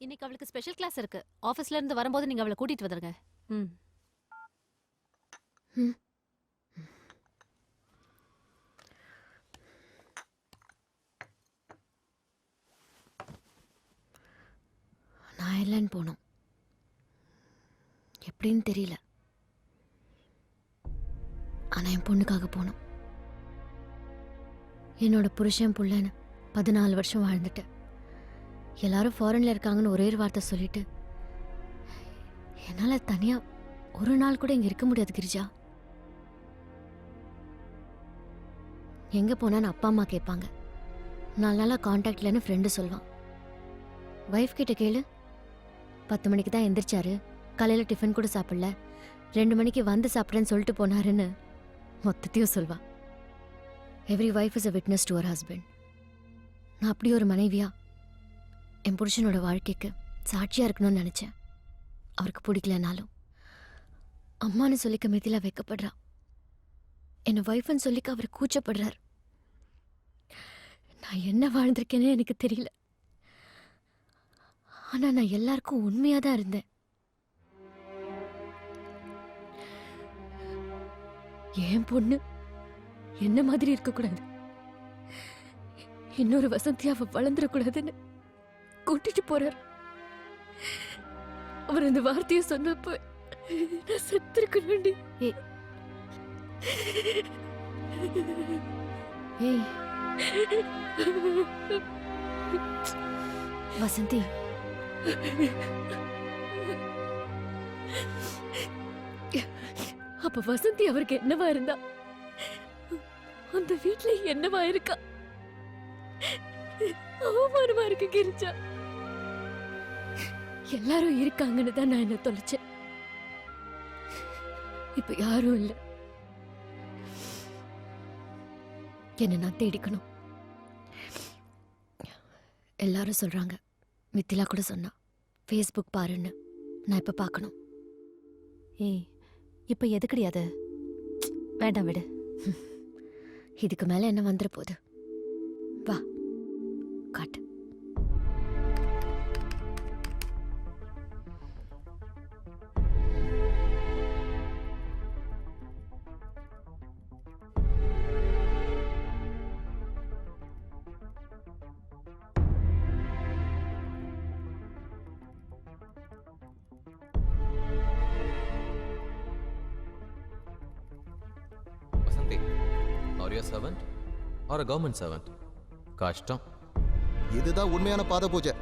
இன்னைக்கு அவளுக்கு special class இருக்கு. ஆபீஸ்ல இருந்து வரும்போது நீங்க அவளை கூட்டிட்டு வந்துருங்க. ம். நான் அயர்லாந்து போனோம். எப்படின்னு தெரியல. ஆனா என் பொண்ணுக்காக போனோம். என்னோட புருஷன் புள்ளன்னு 14 வருஷம் வாழ்ந்துட்டு எல்லாரும் ஃபாரின்ல இருக்காங்கன்னு ஒரே ஒரு வார்த்தை சொல்லிட்டு என்னால தனியா ஒரு நாள் கூட இங்க இருக்க முடியாது கிரிஜா. எங்க போனான்னு அப்பா அம்மா கேட்பாங்க. 4 நாளா கான்டாக்ட்லன்னு ஃப்ரெண்டு சொல்வான். வைஃப் கிட்ட கேளு, 10 மணிக்கு தான் எந்திரிச்சாரு, காலையில டிஃபன் கூட சாப்பிடல, 2 மணிக்கு வந்து சாப்பிட்றேன்னு சொல்லிட்டு போனாருன்னு மொத்தத்தையும் சொல்வா. Every wife is a witness to her husband. நான் அப்படி ஒரு மனைவியா என் புருஷனோட வாழ்க்கைக்கு சாட்சியா இருக்கணும்னு நினைச்சேன். அவருக்கு பிடிக்கலனாலும் அம்மான்னு சொல்லிக்க மிதிலா வைக்கப்படுறா. என்ன வைஃப்னு சொல்லிக்க அவர் கூச்சப்படுறார். நான் என்ன வாழ்ந்திருக்கேனே எனக்கு தெரியல. ஆனா நான் எல்லாருக்கும் உண்மையா தான் இருந்தேன். என் பொண்ணு என்ன மாதிரி இருக்கக்கூடாது, இன்னொரு வசந்தியா அவ வளர்ந்துடக்கூடாதுன்னு கூட்டிட்டு போறார். அவர் அந்த வார்த்தையை சொன்னப்ப நான் செத்துருக்கணும்டி. ஏய் வசந்தி, அப்ப வசந்தி அவருக்கு என்னவா இருந்தா அந்த வீட்ல என்னவா இருக்கா? அவமானமா இருக்கு கிரிஜா. எல்லாரும் இருக்காங்கன்னு தான் நான் என்ன தொலைச்சேன். இப்ப யாரும் இல்ல. என்ன நான் தேடிக்கணும். எல்லாரும் சொல்றாங்க, மித்திலா கூட சொன்னா ஃபேஸ்புக் பாருன்னு. நான் இப்ப பார்க்கணும். ஏய், இப்ப எதுக்குடி அது? வேண்டாம் விடு. இதுக்கு மேல என்ன வந்துட போகுது? வா காட்டு. Vasanthi, are you a servant or a government servant? கஷ்டம். இதுதான் உண்மையான பாத பூஜை.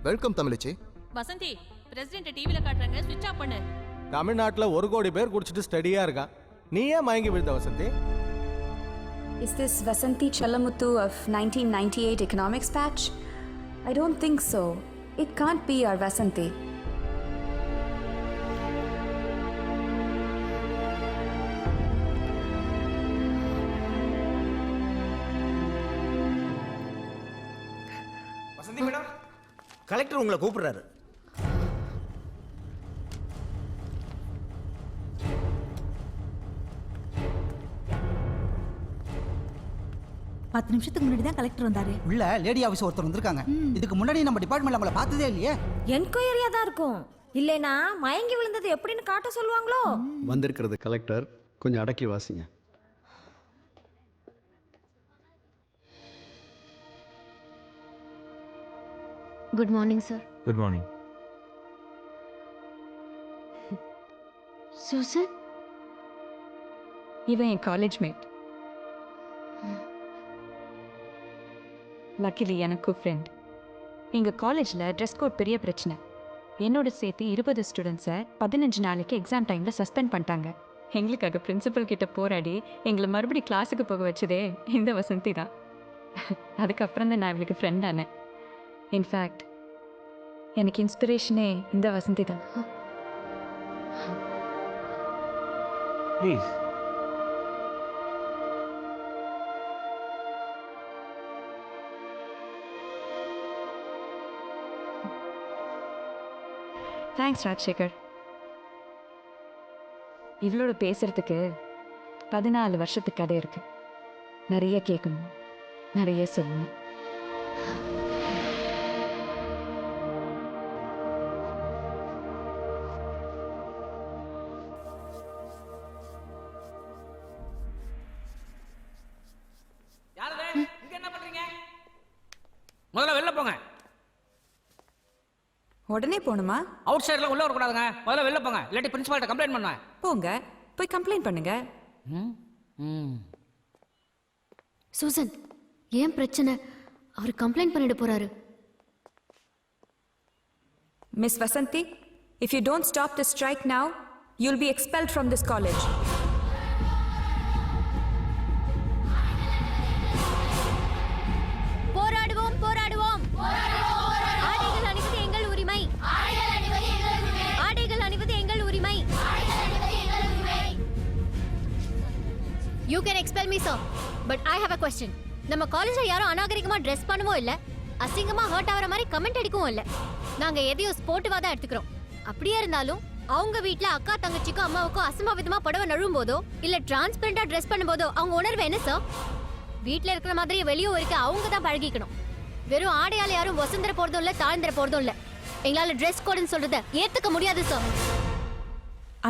வெல்கம் தமிழிச்சி. வசந்தி, பிரசிடென்ட் டிவில காட்டுறாங்க, ஸ்விட்ச் ஆஃப் பண்ணு. தமிழ்நாட்டில் 1 கோடி பேர் குடிச்சிட்டு ஸ்டடியா இருக்கான். நீ ஏன் மயங்கி விழுந்த Vasanthi? Is this Vasanthi Chalamuthu of 1998 economics batch? I don't think so. It can't be our Vasanthi. Vasanthi madam, collector உங்களை கூப்பிடுறாரு. பத்து நிமிஷத்துக்கு முன்னாடி தான் கலெக்டர் வந்தாரு. உள்ள லேடி ஆஃபீஸ் ஒருத்தர் வந்திருக்காங்க. இதுக்கு முன்னாடி நம்ம டிபார்ட்மெண்ட்ல நம்மள பார்த்ததே இல்லையே. என்கொயரியா தான் இருக்கும். இல்லைனா மயங்கி விழுந்தது எப்படின்னு காட்ட சொல்லுவாங்களோ. வந்திருக்கிறது கலெக்டர், கொஞ்சம் அடக்கி வாசிங்க. Good morning sir. Good morning. Susan, இவன் என் காலேஜ் மேட். லக்கிலி எனக்கு ஃப்ரெண்ட். எங்கள் காலேஜில் ட்ரெஸ் கோட் பெரிய பிரச்சனை. என்னோட சேர்த்து 20 ஸ்டூடெண்ட்ஸை 15 நாளைக்கு எக்ஸாம் டைமில் சஸ்பெண்ட் பண்ணிட்டாங்க. எங்களுக்காக பிரின்சிபல் கிட்ட போராடி எங்களை மறுபடி கிளாஸுக்கு போக வச்சதே இந்த வசந்தி தான். அதுக்கப்புறம் தான் நான் இவளுக்கு ஃப்ரெண்ட் ஆனேன். இன்ஃபேக்ட் எனக்கு இன்ஸ்பிரேஷனே இந்த வசந்தி தான். ப்ளீஸ். தேங்க்ஸ் ராஜசேகர். இவளோட பேசுறதுக்கு 14 வருஷத்துக்கு கதை இருக்கு. நிறைய கேட்கணும், நிறைய சொல்லணும். உடனே போகணுமா? அவுட் சைடில் உள்ள வரக்கூடாதுங்க. முதல்ல வெளில போங்க, இல்லாட்டி பிரின்சிபால்கிட்ட கம்ப்ளைண்ட் பண்ணுவேன். போங்க, போய் கம்ப்ளைண்ட் பண்ணுங்க. சூசன், ஏன் பிரச்சனை? அவர் கம்ப்ளைண்ட் பண்ணிட போறாரு. Miss Vasanthi, if you don't stop the strike now, you'll be expelled from this college. போராடுவோம் போராடுவோம். ஆடைகள் அணிவது எங்கள் உரிமை. ஆடைகள் அணிவது எங்கள் உரிமை. You can expel me, sir, but I have a question. நம்ம காலேஜ்ல யாரும் அநாகரிகமா ட்ரெஸ் பண்ணவும் இல்ல, அசிங்கமா ஹர்ட் ஆவற மாதிரி கமெண்ட் அடிக்கவும் இல்ல. நாங்க எதையும் ஸ்போர்ட்டிவா தான் எடுத்துக்கிறோம். அப்படியே இருந்தாலும் அவங்க வீட்ல அக்கா தங்கச்சிக்கும் அம்மாவுக்கும் அசம்பாவிதமா புடவை நழுவும் போதோ இல்ல டிரான்ஸ்பரண்டா ட்ரெஸ் பண்ணும்போதோ அவங்க உணர்வு என்ன சார்? வீட்ல இருக்கிற மாதிரி வெளியும் இருக்க அவங்க தான் பழகிக்கணும். வெறும் ஆடையால யாரும் வசந்தர போறதும் இல்ல, தாழ்ந்தர போறதும் இல்ல. எங்களால ட்ரெஸ் கோடுன்னு சொல்றத ஏத்துக்க முடியாது சார்.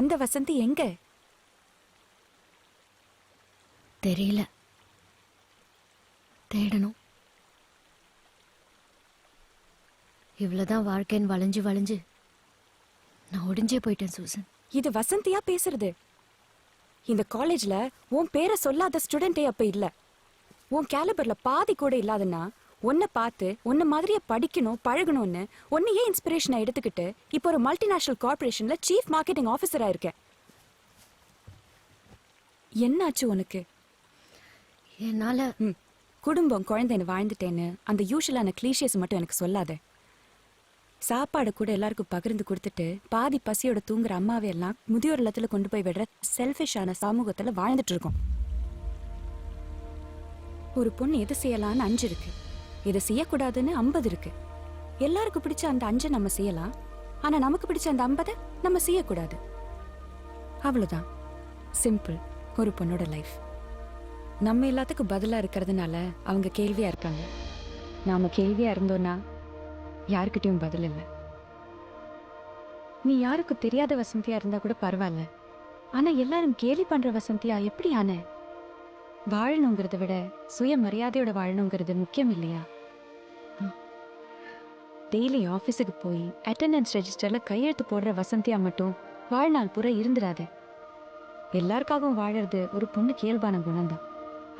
அந்த வசந்தி எங்க? தெரியல, தேடணும். இவ்வளவுதான் வாழ்க்கைன்னு வளைஞ்சு வளைஞ்சு நான் ஒடிஞ்சே போயிட்டேன் சூசன். இது வசந்தியா பேசுறது? இந்த காலேஜ்ல உன் பேரை சொல்லாத ஸ்டூடெண்டே அப்ப இல்ல. உன் கேலிபர்ல பாதி கூட இல்லாதன்னா உன்னை பார்த்து உன்ன மாதிரியே படிக்கணும் பழகணும்னு உன்னையே இன்ஸ்பிரேஷனை எடுத்துக்கிட்டு இப்போ ஒரு மல்டிநேஷனல் கார்பரேஷன்ல சீஃப் மார்க்கெட்டிங் ஆஃபீஸரா இருக்க. என்னாச்சு உனக்கு? என்னால குடும்பம் குழந்தைன்னு வாழ்ந்துட்டேன்னு அந்த யூஷுவலான கிளீஷியஸ் மட்டும் எனக்கு சொல்லாத. சாப்பாடு கூட எல்லாருக்கும் பகிர்ந்து கொடுத்துட்டு பாதி பசியோட தூங்குற அம்மாவை எல்லாம் முதியோர் இல்லத்துல கொண்டு போய் விடுற செல்ஃபிஷான சமூகத்துல வாழ்ந்துட்டு இருக்கோம். ஒரு பொண்ணு எது செய்யலான்னு 5 இருக்கு, எதை செய்யக்கூடாதுன்னு 50 இருக்கு. எல்லாருக்கும் பிடிச்ச அந்த 5 நம்ம செய்யலாம், ஆனா நமக்கு பிடிச்ச அந்த 50 நம்ம செய்யக்கூடாது. அவ்வளவுதான், சிம்பிள் ஒரு பொண்ணோட லைஃப். நம்ம எல்லாத்துக்கும் பதிலா இருக்கிறதுனால அவங்க கேள்வியா இருக்காங்க. நாம கேள்வியா இருந்தோம்னா யாருக்கிட்டையும் பதில் இல்லை. நீ யாருக்கும் தெரியாத வசந்தியா இருந்தா கூட பரவாயில்ல, ஆனா எல்லாரும் கேலி பண்ற வசந்தியா எப்படி ஆன? வாழணுங்கிறத விட சுயமரியாதையோட வாழணுங்கிறது முக்கியம் இல்லையா? டெய்லி ஆஃபீஸுக்கு போய் அட்டெண்டன்ஸ் ரெஜிஸ்டர்ல கையெழுத்து போடுற வசந்தியா மட்டும் வாழ்நாள் பூரா இருந்துடாத. எல்லாருக்காகவும் வாழறது ஒரு பொண்ணுக்கு இயல்பான குணம்தான்.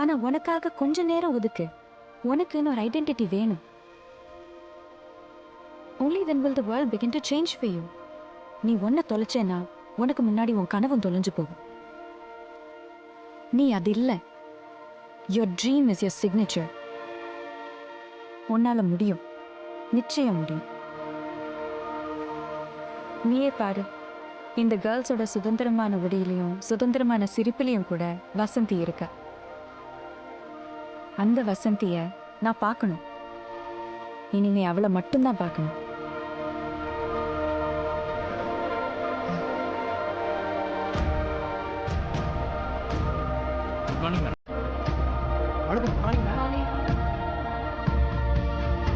ஆனா உனக்காக கொஞ்ச நேரம் ஒதுக்கு. உனக்குன்னு ஒரு ஐடென்டிட்டி வேணும். Only then will the world begin to change for you. நீ ஒன்ன தொலைச்சேன்னா உனக்கு முன்னாடி உன் கனவும் தொலைஞ்சு போகும். நீ அது இல்ல. Your dream is your signature. உன்னால முடியும், நிச்சயம் முடியும். நீயே பாரு, இந்த கேர்ள்ஸோட சுதந்திரமான உடையிலையும் சுதந்திரமான சிரிப்பிலையும் கூட வசந்தி இருக்கா. அந்த வசந்திய நான் பார்க்கணும். இனிமே அவளை மட்டும்தான் பார்க்கணும்.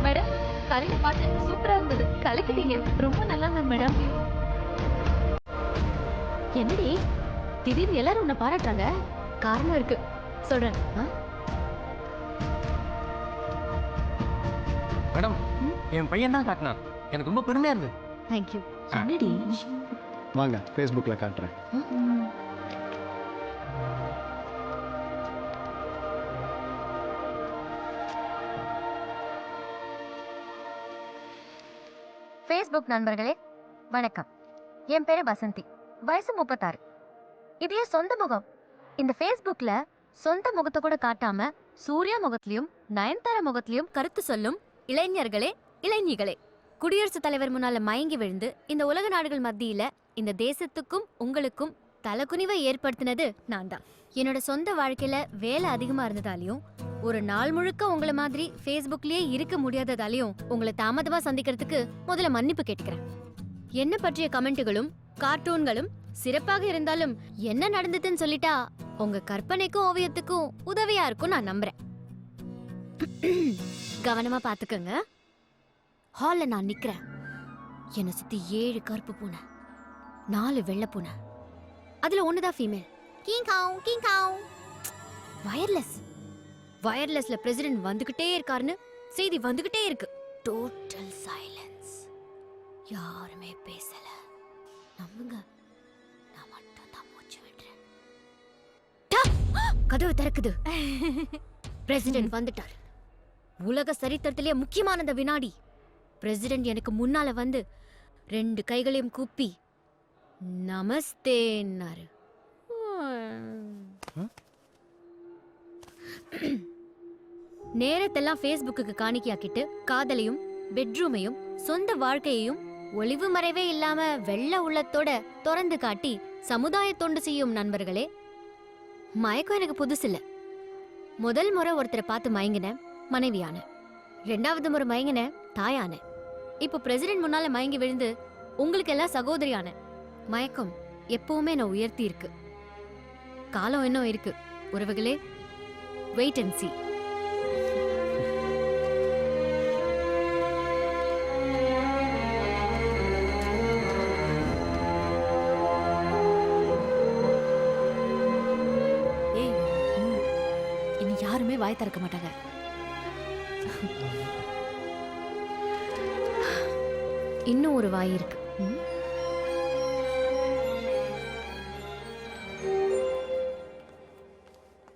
மேடம், காலையில பாட்டு சூப்பரா இருந்தது. கலக்கிட்டீங்க, ரொம்ப நல்லா இருந்தது மேடம். என்னடி திடீர்னு எல்லாரும் உன்னை பாராட்டுறாங்க? காரணம் இருக்கு, சொல்றேன். மேடம், என் பையன் தான் காட்டினார். எனக்கு ரொம்ப பெருமையா இருந்தது. தேங்க்யூ. என்னடி? வாங்க ஃபேஸ்புக்கில் காட்டுறேன். ஃபேஸ்புக் நண்பர்களே வணக்கம். என் பேரு வசந்தி, வயசு 36. இது என் சொந்த முகம். இந்த ஃபேஸ்புக்ல சொந்த முகத்தை கூட காட்டாம சூர்யா முகத்திலையும் நயன்தாரா முகத்திலையும் கருத்து சொல்லும் இளைஞர்களே இளைஞிகளே, குடியரசுத் தலைவர் முன்னால மயங்கி விழுந்து இந்த உலக நாடுகள் மத்தியில இந்த தேசத்துக்கும் உங்களுக்கும் தலக்குனிவை ஏற்படுத்தினது நான் தான். என்னோட சொந்த வாழ்க்கையில வேலை அதிகமா இருந்ததாலையும் ஒரு நாள் முழுக்க உங்களை மாதிரி ஃபேஸ்புக்லயே இருக்க முடியாததாலையும் உங்களை தாமதமா சந்திக்கிறதுக்கு முதல்ல மன்னிப்பு கேட்டுக்கிறேன். என்ன பற்றிய கமெண்ட்டுகளும் கார்ட்டூன்களும் சிறப்பாக இருந்தாலும் என்ன நடந்ததுன்னு சொல்லிட்டா உங்க கற்பனைக்கும் ஓவியத்துக்கும் உதவியா இருக்கும் நான் நம்புறேன். கவனமா பாத்துக்கங்க. ஹால்ல நான் நிக்கிறேன். என்னை சுத்தி 7 கருப்பு பூனை, 4 வெள்ளை பூனை. அதுல ஒண்ணுதான் ஃபீமேல். வயர்லெஸ்ல பிரசிடென்ட் வந்துகிட்டே இருக்காருன்னு செய்தி வந்துகிட்டே இருக்கு. Total silence. யாருமே பேசல. நம்புங்க, நான் மட்டும் தான் மூச்சு விடுறேன். கதவு திறக்குது. பிரசிடென்ட் வந்துட்டார். உலக சரித்திரத்திலே முக்கியமான அந்த வினாடி. பிரசிடென்ட் எனக்கு முன்னால வந்து 2 கைகளையும் கூப்பி நமஸ்தேன்னாரு. நேரத்தெல்லாம் ஃபேஸ்புக்கு காணிக்கையாக்கிட்டு காதலையும் பெட்ரூமையும் சொந்த வாழ்க்கையையும் ஒளிவு மறைவே இல்லாம வெள்ள உள்ளத்தோட திறந்து காட்டி சமுதாய தொண்டு செய்யும் நண்பர்களே, மயக்கம் எனக்கு புதுசு இல்ல. முதல் முறை ஒருத்தரை பார்த்து மயங்கினேன், மனைவியான. 2வது முறை மயங்கினேன், தாயான. இப்போ பிரசிடென்ட் முன்னால மயங்கி விழுந்து உங்களுக்கு எல்லாம் சகோதரியான. மயக்கம் எப்பவுமே நான் உயர்த்தி இருக்கு. காலம் இன்னும் இருக்கு. உறவுகளே, வெயிட் அண்ட் see. யாருமே வாய் திறக்க மாட்டாங்க. இன்னும் ஒரு வாய் இருக்கு.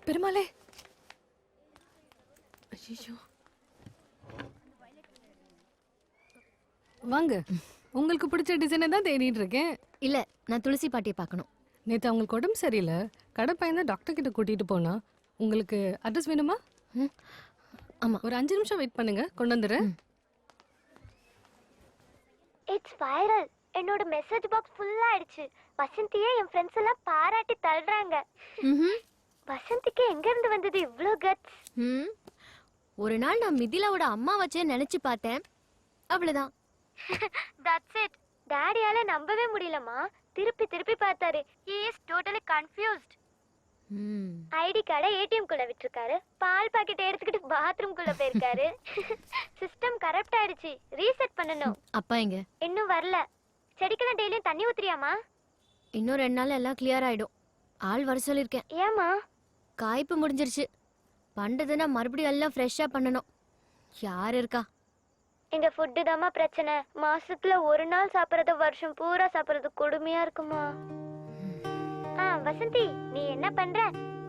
பெருமாளே, ஐயோ, வாங்க, உங்களுக்கு பிடிச்ச டிசைனை தான் தேடிட்டு இருக்கேன். இல்ல, நான் துளசி பாட்டியை பார்க்கணும். நேற்று அவங்களுக்கு உடம்பு சரியில்லை, கடை பையன் தான் டாக்டர் கிட்ட கூட்டிட்டு போனா. உங்களுக்கு அட்ரஸ் வேணுமா? ஆமா, ஒரு 5 நிமிஷம் வெயிட் பண்ணுங்க, கொண்டு வந்துடுறேன். It's viral. என்னோட மெசேஜ் பாக்ஸ் ஃபுல்லா ஆயிடுச்சு. வசந்தியே என் ஃப்ரெண்ட்ஸ் எல்லாம் பாராட்டி தள்ளுறாங்க. வசந்திக்கு எங்க இருந்து வந்தது இவ்ளோ கட்ஸ்? ஒரு நாள் நான் மிதிலாவோட அம்மா வச்சே நினைச்சு பார்த்தேன், அவ்வளவுதான். That's it. டாடியால நம்பவே முடியலமா. திருப்பி திருப்பி பார்த்தாரு. He is totally confused. ID கார்டை ஏடிஎம் குள்ள விட்டுருக்காரு. பால் பாக்கெட் எடுத்துக்கிட்டு பாத்ரூம் குள்ள போயிருக்காரு. சிஸ்டம் கரப்ட் ஆயிடுச்சு, ரீசெட் பண்ணனும். அப்பா எங்க? இன்னும் வரல. செடிக்கெல்லாம் டெய்லியும் தண்ணி ஊத்துறியாமா? இன்னும் 2 நாள் எல்லாம் கிளியர் ஆயிடும். ஆள் வர சொல்லிருக்கேன். ஏமா? காய்ப்பு முடிஞ்சிருச்சு. பண்டதுன்னா மறுபடியும் எல்லாம் ஃப்ரெஷ்ஷா பண்ணணும். யார் இருக்கா? எங்க ஃபுட்டு தாமா பிரச்சனை. மாசத்துல ஒரு நாள் சாப்பிடுறது வருஷம் பூரா சாப்பிடுறது கொடுமையா இருக்குமா? வசந்தி, நீ என்ன பண்ற?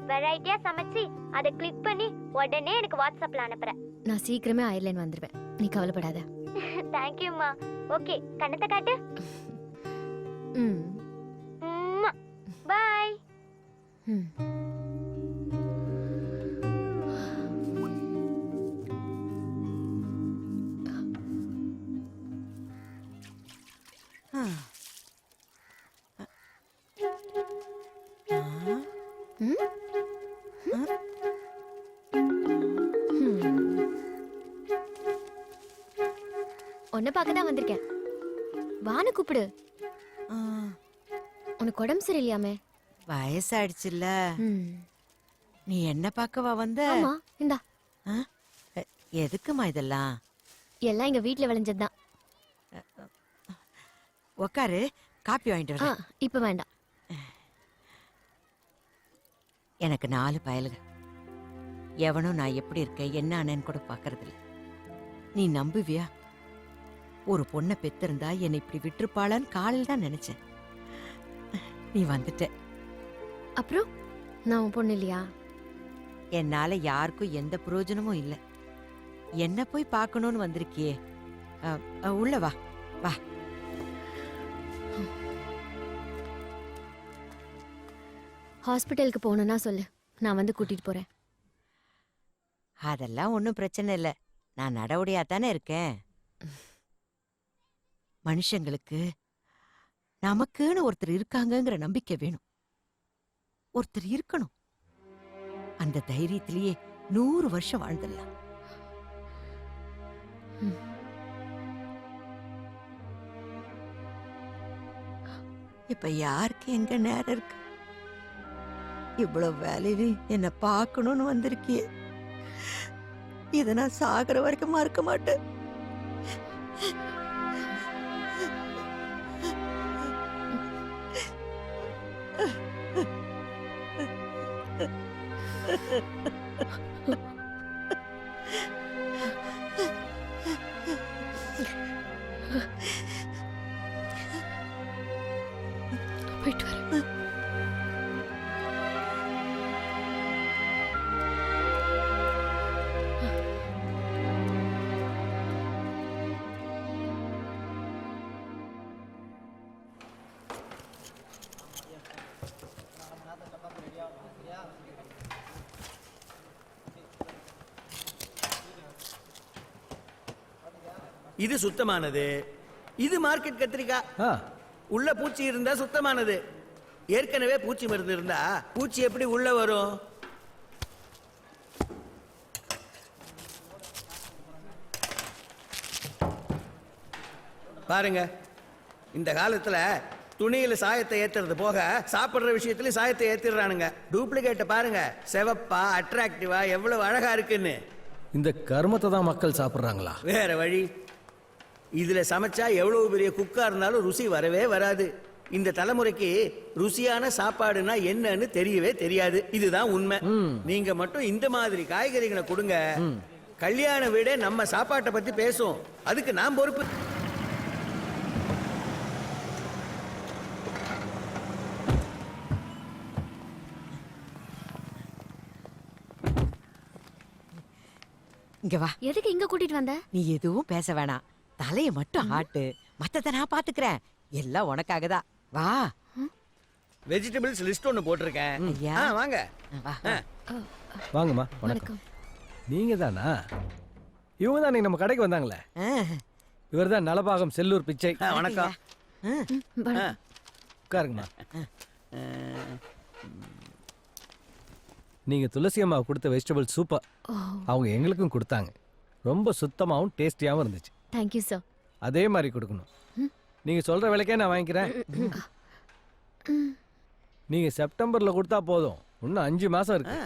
வெரைட்டியா சமைச்சு அதை கிளிக் பண்ணி உடனே எனக்கு வாட்ஸ்அப்ல அனுப்புற. நான் சீக்கிரமே அயர்லாந்து வந்துருவேன், நீ கவலைப்படாத. தேங்க்யூமா. ஓகே, கண்ணத்தை காட்டு. பாய். உன்னை பார்க்க தான் வந்திருக்கேன். வான்னு கூப்பிடு. உனக்கு உடம்பு சரியில்லையாமே? வயசாயிடுச்சுல்ல. நீ என்ன பார்க்கவா வந்த? ஆமா, இந்தா. எதுக்குமா இதெல்லாம்? எல்லாம் எங்க வீட்ல விளைஞ்சதுதான். உக்காரு, காப்பி வாங்கிட்டு வர. இப்ப வேண்டாம். எனக்கு 4 பயலுக. எவனும் நான் எப்படி இருக்கேன் என்ன ஆனேன்னு கூட பாக்கறது இல்ல. நீ நம்புவியா? ஒரு பொண்ணை பெத்திருந்தா என்னை இப்படி விட்டுருப்பாளான்னு காலையில் தான் நினைச்சேன். நீ வந்துட்ட. அப்புறம் நான் உன் பொண்ணு இல்லையா? என்னால யாருக்கும் எந்த பிரயோஜனமும் இல்லை. என்ன போய் பார்க்கணும்னு வந்திருக்கியே. உள்ள வா வா. ஹாஸ்பிட்டலுக்கு போகணும்னா சொல்லு, நான் வந்து கூட்டிட்டு போறேன். அதெல்லாம் ஒன்றும் பிரச்சனை இல்லை, நான் நடவடியா தானே இருக்கேன். மனுஷங்களுக்கு நமக்குன்னு ஒருத்தர் இருக்காங்கங்கிற நம்பிக்கை வேணும். ஒருத்தர் இருக்கணும். அந்த தைரியத்திலேயே 100 வருஷம் வாழ்ந்துடலாம். இப்ப யாருக்கு எங்க நேரம் இருக்கு? இவ்வளவு வேலையில என்ன பார்க்கணும்னு வந்திருக்கிய. இத நான் சாகர வரைக்கும் மறக்க மாட்டேன். இது சுத்தமானது, இது மார்க்கெட் கத்திரிக்காய். உள்ள பூச்சி இருந்தா சுத்தமானது. ஏற்கனவே பூச்சி மருந்து இருந்தா பூச்சி எப்படி உள்ள வரும்? பாருங்க, இந்த காலத்துல துணியில சாயத்தை ஏத்துறது போக சாப்பிடுற விஷயத்துல சாயத்தை ஏத்திடுறானுங்க. டூப்ளிகேட்டை பாருங்க, செவப்பா அட்ராக்டிவா எவ்வளவு அழகா இருக்குன்னு. இந்த கர்மத்தை தான் மக்கள் சாப்பிட்றாங்களா? வேற வழி. இதுல சமைச்சா எவ்வளவு பெரிய குக்கா இருந்தாலும் ருசி வரவே வராது. இந்த தலைமுறைக்கு ருசியான சாப்பாடுனா என்னன்னு தெரியவே தெரியாது. இதுதான் உண்மை. நீங்க மட்டும் இந்த மாதிரி காய்கறிகளை கொடுங்க, கல்யாண வீடே நம்ம சாப்பாட்டை பத்தி பேசும். அதுக்கு நான் பொறுப்பு. இங்க வா. எதுக்கு இங்க கூட்டிட்டு வந்த? நீ எதுவும் பேச வேணாம், தலைய மட்டும் ஆட்டு, மத்தத நான் பாத்துக்கிறேன். எல்லாம் உனக்காக தான். வா. வெஜிடபிள்ஸ் லிஸ்ட் ஒன்னு போட்டிருக்கேன். வாங்க. வாங்கம்மா. வணக்கம். நீங்க தானா? இவங்க தான் நம்ம கடைக்கு வந்தாங்களே. இவர் தான் நலபாகம் செல்லூர் பிச்சை. வணக்கம். உட்காருங்கம்மா. நீங்க துளசி அம்மா கொடுத்த வெஜிடபிள் சூப்பர். அவங்க எங்களுக்கும் கொடுத்தாங்க. ரொம்ப சுத்தமாகவும் டேஸ்டியாகவும் இருந்துச்சு. Thank you sir. அதே மாதிரி கொடுக்கணும். நீங்க சொல்ற விலைக்கே நான் வாங்கிக்கிறேன். நீங்க செப்டம்பர்ல கொடுத்தா போதும், இன்னும் 5 மாசம் இருக்கு.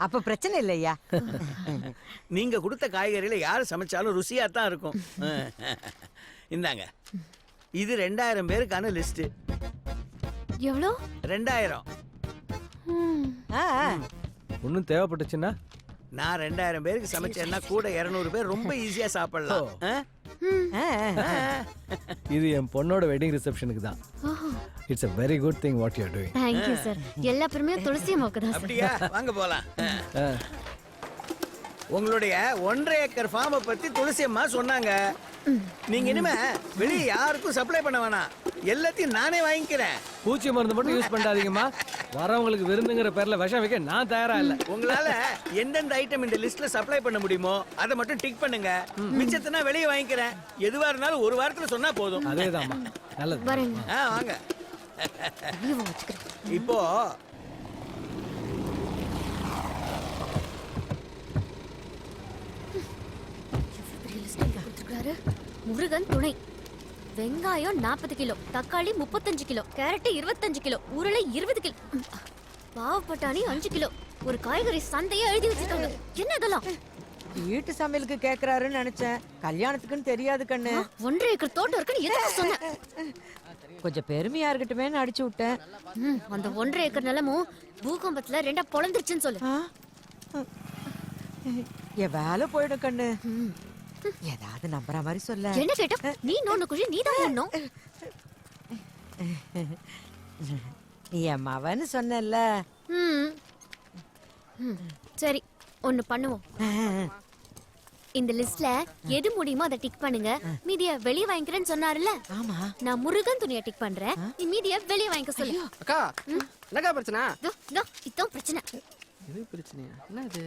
அப்ப பிரச்சனை இல்லையா? நீங்க கொடுத்த காய்கறியில யாரு சமைச்சாலும் ருசியா தான் இருக்கும். இந்தாங்க, இது 2000 பேருக்கான லிஸ்ட். எவ்வளோ? 2000. ஒன்னும் தேவைப்பட்டுச்சுன்னா நான் 2000 பேருக்கு சமைச்சேன்னா கூட 200 பேர் ரொம்ப ஈஸியா சாப்பிடலாம். இது என் பொண்ணோட வெட்டிங் ரிசப்ஷனுக்கு தான். It's a very good thing what you are doing. Thank you sir. எல்லா பெருமையும் துளசி அம்மாவுக்கு தான். அப்படியா? வாங்க போலாம். உங்களுடைய 1.5 ஏக்கர் ஃபார்மை பத்தி துளசி அம்மா சொன்னாங்க. நீங்க இனிமே வெளியே யாருக்கும் சப்ளை பண்ண வேணாம், எல்லாத்தையும் நானே வாங்கிக்கிறேன். பூச்சி மருந்து மட்டும் யூஸ் பண்ணாதீங்கம்மா. வரவங்களுக்கு விருந்துங்கிற பேர்ல விஷம் வைக்க நான் தயாரா இல்ல. உங்களால எந்தெந்த ஐட்டம் இந்த லிஸ்ட்ல சப்ளை பண்ண முடியுமோ அதை மட்டும் டிக் பண்ணுங்க. மிச்சத்தை நான் வெளியே வாங்கிக்கிறேன். எதுவா இருந்தாலும் ஒரு வாரத்துல சொன்னா போதும். அதேதாம்மா. நல்லது. வாங்க. இப்போ முருகன் துணை. வெங்காயம் 40 கிலோ, தக்காளி 35 கிலோ, கேரட் 25 கிலோ, உருளை 20 கிலோ, பாவப்பட்டாணி 5 கிலோ. ஒரு காய்கறி சந்தையை எழுதி வச்சிருக்காங்க. என்ன இதெல்லாம்? வீட்டு சமையலுக்கு கேக்குறாருன்னு நினைச்சேன், கல்யாணத்துக்குன்னு தெரியாது கண்ணு. 1.5 ஏக்கர் தோட்டம் இருக்குன்னு எதுக்கு சொன்ன? கொஞ்சம் பெருமையா இருக்கட்டுமேன்னு அடிச்சு விட்டேன். அந்த 1.5 ஏக்கர் நிலமும் பூகம்பத்துல 2 பொழந்துருச்சுன்னு சொல்லு. என் வேலை போயிடும் கண்ணு. ஏதாவது நம்புற மாதிரி சொல்ல. என்ன கேட்ட? நீ நோன்னு குழி நீதான் ஒண்ணும். நீ என் மவன்னு சொன்னல. சரி, ஒன்னு பண்ணுவோம். இந்த லிஸ்ட்ல எது முடியுமோ அதை டிக் பண்ணுங்க. மீதிய வெளிய வாங்கிக்கிறேன்னு சொன்னாருல்ல? ஆமா. நான் முருகன் துணியை டிக் பண்றேன். நீ மீதிய வெளிய வாங்கிக்க சொல்லு. அக்கா, என்னக்கா பிரச்சனை? இதான் பிரச்சனை. இது பிரச்சனையா? என்ன இது?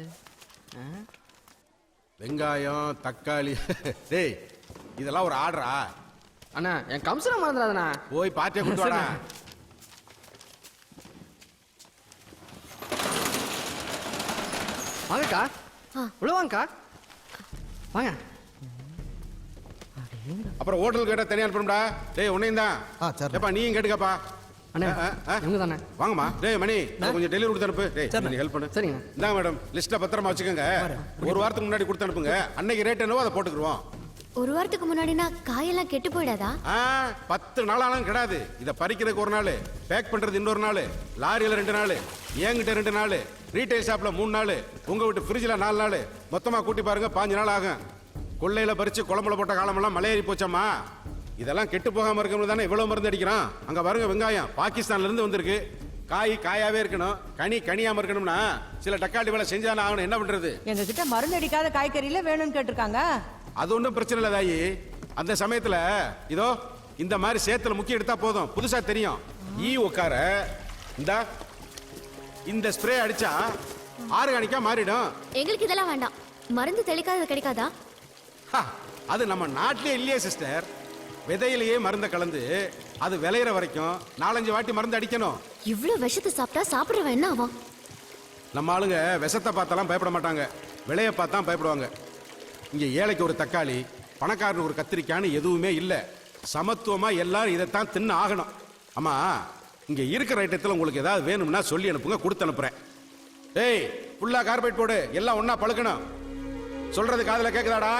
வெங்காயம், தக்காளி. டேய், இதெல்லாம் ஒரு ஆர்டரா? அண்ணா, என் கம்சனை மறந்துடாதண்ணா. போய் பார்ட்டியை கொண்டு வாடா. வாங்கக்கா. உள்ள வாங்கக்கா. வாங்க. அப்புறம் ஹோட்டல் கேட்டா தனியா அனுப்பணும்டா. டேய், உன்னையும் தான். ஏப்பா நீயும் கேட்டுக்கப்பா. அண்ணா, இவங்க தானே. வாங்கம்மா. டேய் மணி, கொஞ்சம் டெலிவரி கொடுத்து அனுப்பு. டேய், நீ ஹெல்ப் பண்ணு. சரிங்க. இந்தாங்க மேடம், லிஸ்ட்டை பத்திரமா வச்சுக்கோங்க. ஒரு வாரத்துக்கு முன்னாடி கொடுத்து அனுப்புங்க. அன்னைக்கு ரேட் என்னவோ அதை போட்டுக்குருவோம். ஒரு வாரத்துக்கு முன்னாடினா காயெல்லாம் கெட்டு போயிடாதா? 10 நாளாலும் கிடையாது. இதை பறிக்கிறதுக்கு ஒரு நாள், பேக் பண்றது இன்னொரு நாள், லாரியில 2 நாள், ஏங்கிட்ட 2 நாள், ரீட்டைல் ஷாப்ல 3 நாள், உங்க வீட்டு ஃப்ரிட்ஜில் 4 நாள், மொத்தமா கூட்டி பாருங்க 5 நாள் ஆகும். கொள்ளையில பறிச்சு குழம்புல போட்ட காலமெல்லாம் மலையேறி போச்சம்மா. இதெல்லாம் கெட்டு போகாம இருக்கணும் தானே இவ்வளவு மருந்து அடிக்கிறான். அங்க பாருங்க, வெங்காயம் பாகிஸ்தான்ல இருந்து வந்திருக்கு. காய் காயாவே இருக்கணும், கனி கனியாம இருக்கணும்னா சில தக்காளி வேலை செஞ்சாலும் ஆகணும். என்ன பண்றது? எங்க கிட்ட மருந்து அடிக்காத காய்கறியில வேணும்னு கேட்டிருக்காங்க. அது ஒன்றும் பிரச்சனை இல்லை தாயி. அந்த சமயத்துல இதோ இந்த மாதிரி சேத்துல முக்கிய எடுத்தா போதும், புதுசா தெரியும். உட்கார இந்த ஸ்ப்ரே அடிச்சா ஆர்கானிக்கா மாறிடும். எங்களுக்கு இதெல்லாம் வேண்டாம். மருந்து தெளிக்காதது கிடைக்காதா? அது நம்ம நாட்டிலே இல்லையே சிஸ்டர். விதையிலேயே மருந்தை கலந்து அது விளையிற வரைக்கும் 4-5 வாட்டி மருந்து அடிக்கணும். இவ்ளோ விஷத்தை சாப்பிட்டா சாப்பிடுறவன் என்ன ஆவான்? நம்ம ஆளுங்க விஷத்தை பார்த்தாலாம் பயப்பட மாட்டாங்க, விலையை பார்த்தா பயப்படுவாங்க. இங்க ஏழைக்கு ஒரு தக்காளி, பணக்காரனுக்கு ஒரு கத்திரிக்கான்னு எதுவுமே இல்லை. சமத்துவமா எல்லாரும் இதைத்தான் தின்னு ஆகணும். ஆமா, இங்க இருக்கிற ஐட்டத்தில் உங்களுக்கு ஏதாவது வேணும்னா சொல்லி அனுப்புங்க, கொடுத்து அனுப்புறேன். ஏய், ஃபுல்லா கார்பேட் போடு, எல்லாம் ஒண்ணா பழுக்கணும். சொல்றது காதுல கேக்குதாடா?